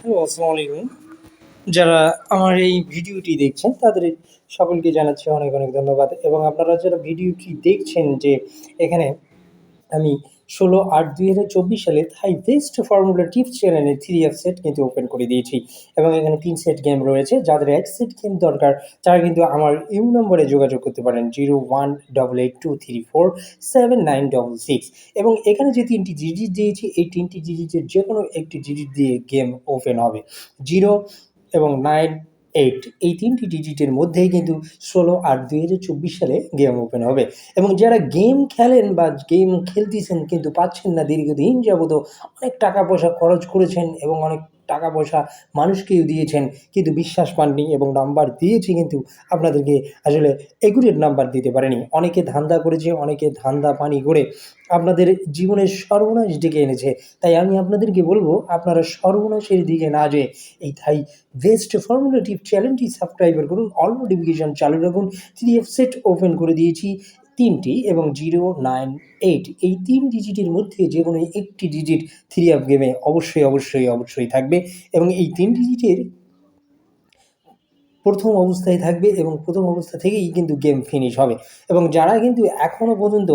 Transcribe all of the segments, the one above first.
Hello, আসসালামু আলাইকুম। যারা আমার এই ভিডিওটি দেখছেন তাদের সকলকে জানাচ্ছি অনেক, অনেক ধন্যবাদ এবং আপনারা যারা ভিডিওটি দেখছেন যে এখানে আমি ১৬/৮/২০২৪ সালে থাই বেস্ট ফর্মুলা টিপস চ্যানেলে 3 সেট কিন্তু ওপেন করে দিয়েছি এবং এখানে ৩ সেট গেম রয়েছে। যাদের ১ সেট গেম দরকার তারা কিন্তু আমার ইউ নম্বরে যোগাযোগ করতে পারেন 018823479666 এবং এখানে যে ৩টি ডিজিট দিয়েছি এই ৩টি ডিজিটের যেকোনো একটি ডিজিট দিয়ে গেম ওপেন হবে। 0 এবং 9, 8 এই ৩টি ডিজিটের মধ্যেই কিন্তু ১৬/৮/২০২৪ সালে গেম ওপেন হবে এবং যারা গেম খেলেন বা গেম খেলতেছেন কিন্তু পাচ্ছেন না দীর্ঘদিন যাবত অনেক টাকা পয়সা খরচ করেছেন এবং অনেক টাকা পয়সা মানুষকেও দিয়েছেন কিন্তু বিশ্বাস পাননি এবং নাম্বার দিয়েছি কিন্তু আপনাদেরকে আসলে একুরেট নাম্বার দিতে পারেনি। অনেকে ধান্দা করেছে, অনেকে ধান্দা পানি করে আপনাদের জীবনের সর্বনাশ ডেকে এনেছে। তাই আমি আপনাদেরকে বলব আপনারা সর্বনাশের দিকে না যেয়ে এই থাই বেস্ট ফর্মুলা টিপ চ্যানেলটি সাবস্ক্রাইবার করুন, অল নোটিফিকেশন চালু রাখুন। 3 সেট ওপেন করে দিয়েছি ৩টি এবং 0, 9, 8 এই ৩ ডিজিটের মধ্যে যেকোনো একটি ডিজিট 3 গেমে অবশ্যই থাকবে এবং এই ৩ ডিজিটের প্রথম অবস্থায় থাকবে এবং প্রথম অবস্থা থেকেই কিন্তু গেম ফিনিশ হবে এবং যারা কিন্তু এখনও পর্যন্ত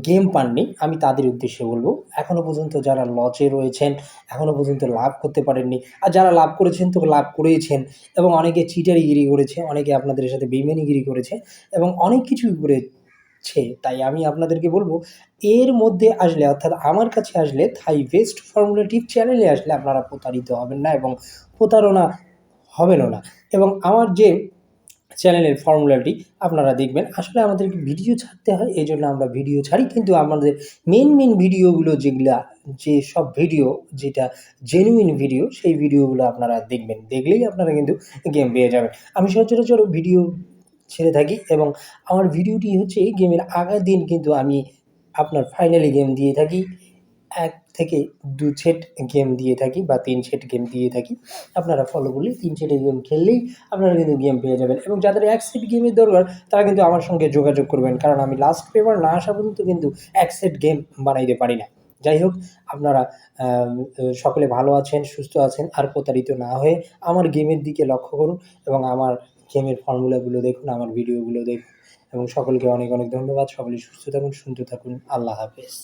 গেম পাননি আমি তাদের উদ্দেশ্যে বলবো এখনও পর্যন্ত যারা লসে রয়েছেন, এখনও পর্যন্ত লাভ করতে পারেননি আর যারা লাভ করেছেন তো লাভ করেইছেন এবং অনেকে চিটারিগিরি করেছে, অনেকে আপনাদের সাথে বেইমানিগিরি করেছে এবং অনেক কিছুই করেছে। তাই আমি আপনাদেরকে বলবো এর মধ্যে আসলে অর্থাৎ আমার কাছে আসলে থাই বেস্ট ফর্মুলা টিপ চ্যানেলে আসলে আপনারা প্রতারিত হবেন না এবং প্রতারণা হবেনও না এবং আমার যে চ্যানেলের ফর্মুলাটি আপনারা দেখবেন। আসলে আমাদেরকে ভিডিও ছাড়তে হয়, এজন্য আমরা ভিডিও ছাড়ি। কিন্তু আমাদের মেইন ভিডিওগুলো যেসব ভিডিও যেটা জেনুইন ভিডিও, সেই ভিডিওগুলো আপনারা দেখবেন। দেখলেই আপনারা কিন্তু গেম পেয়ে যাবেন। আমি সচরাচর ভিডিও ছেড়ে থাকি এবং আমার ভিডিওটি হচ্ছে গেমের আগের দিন কিন্তু আমি আপনার ফাইনালি গেম দিয়ে থাকি। ১ থেকে ২ সেট গেম দিয়ে থাকি বা ৩ সেট গেম দিয়ে থাকি। আপনারা ফলো করলে ৩ সেটের গেম খেললেই আপনারা কিন্তু গেম পেয়ে যাবেন এবং যাদের ১ সেট গেমের দরকার তারা কিন্তু আমার সঙ্গে যোগাযোগ করবেন। কারণ আমি লাস্ট পেপার না আসা পর্যন্ত কিন্তু ১ সেট গেম বানাইতে পারি না। যাই হোক আপনারা সকলে ভালো আছেন, সুস্থ আছেন আর প্রতারিত না হয়ে আমার গেমের দিকে লক্ষ্য করুন এবং আমার গেমের ফর্মুলাগুলো দেখুন, আমার ভিডিওগুলো দেখুন এবং সকলকে অনেক, অনেক ধন্যবাদ। সকলে সুস্থ থাকুন, সুন্দর থাকুন। আল্লাহ হাফেজ।